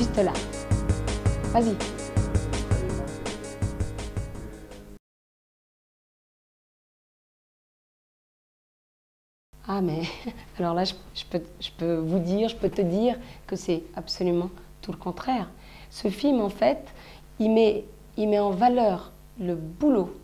juste là. Vas-y. Ah mais, alors là, je peux vous dire, je peux te dire que c'est absolument tout le contraire. Ce film, en fait, il met en valeur le boulot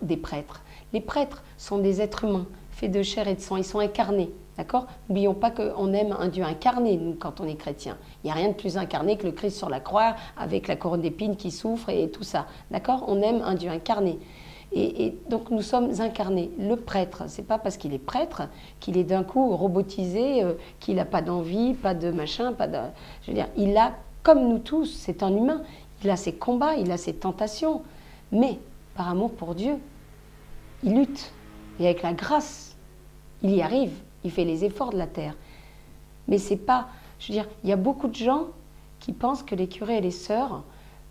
des prêtres. Les prêtres sont des êtres humains, faits de chair et de sang, ils sont incarnés, d'accord? N'oublions pas qu'on aime un Dieu incarné, nous, quand on est chrétien. Il n'y a rien de plus incarné que le Christ sur la croix, avec la couronne d'épines qui souffre et tout ça, d'accord? On aime un Dieu incarné. Et donc nous sommes incarnés. Le prêtre, c'est pas parce qu'il est prêtre qu'il est d'un coup robotisé, qu'il n'a pas d'envie, pas de machin, pas de... Je veux dire, il a, comme nous tous, c'est un humain, il a ses combats, il a ses tentations, mais par amour pour Dieu, il lutte. Et avec la grâce, il y arrive, il fait les efforts de la terre. Mais c'est pas... Je veux dire, il y a beaucoup de gens qui pensent que les curés et les sœurs,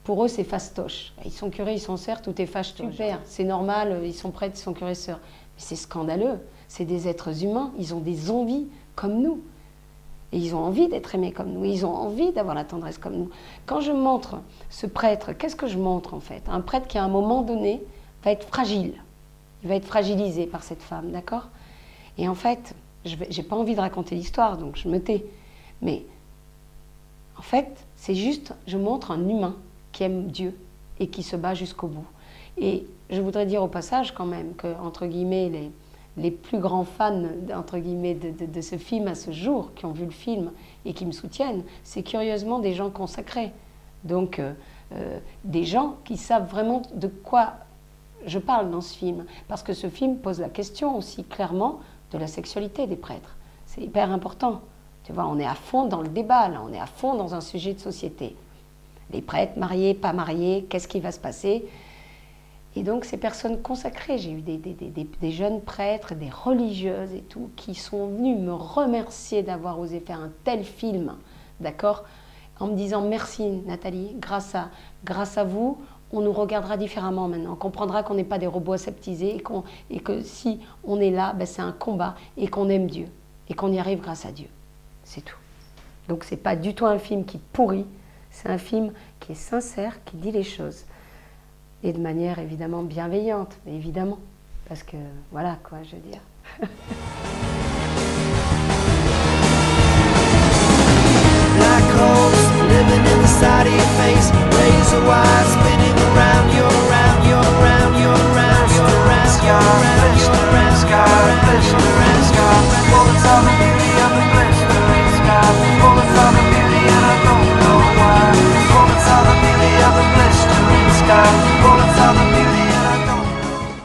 pour eux, c'est fastoche. Ils sont curés, ils sont sœurs, tout est fastoche. Super, c'est normal, ils sont prêtres, ils sont curés, sœurs. Mais c'est scandaleux. C'est des êtres humains, ils ont des envies comme nous. Et ils ont envie d'être aimés comme nous. Ils ont envie d'avoir la tendresse comme nous. Quand je montre ce prêtre, qu'est-ce que je montre en fait? Un prêtre qui, à un moment donné, va être fragile. Il va être fragilisé par cette femme, d'accord? Et en fait, je n'ai pas envie de raconter l'histoire, donc je me tais. Mais en fait, c'est juste, je montre un humain qui aime Dieu et qui se bat jusqu'au bout. Et je voudrais dire au passage quand même que, entre guillemets, les plus grands fans entre guillemets, de ce film à ce jour, qui ont vu le film et qui me soutiennent, c'est curieusement des gens consacrés. Donc des gens qui savent vraiment de quoi je parle dans ce film. Parce que ce film pose la question aussi clairement de la sexualité des prêtres. C'est hyper important. Tu vois, on est à fond dans le débat, là, on est à fond dans un sujet de société. Les prêtres, mariés, pas mariés, qu'est-ce qui va se passer? Et donc ces personnes consacrées, j'ai eu des jeunes prêtres, des religieuses et tout, qui sont venus me remercier d'avoir osé faire un tel film, d'accord? En me disant merci Nathalie, grâce à vous, on nous regardera différemment maintenant, on comprendra qu'on n'est pas des robots aseptisés et que si on est là, ben c'est un combat et qu'on aime Dieu et qu'on y arrive grâce à Dieu. C'est tout. Donc c'est pas du tout un film qui pourrit, c'est un film qui est sincère, qui dit les choses. Et de manière évidemment bienveillante, mais évidemment. Parce que voilà quoi, je veux dire. Black holes living inside of your face, razor wire spinning around your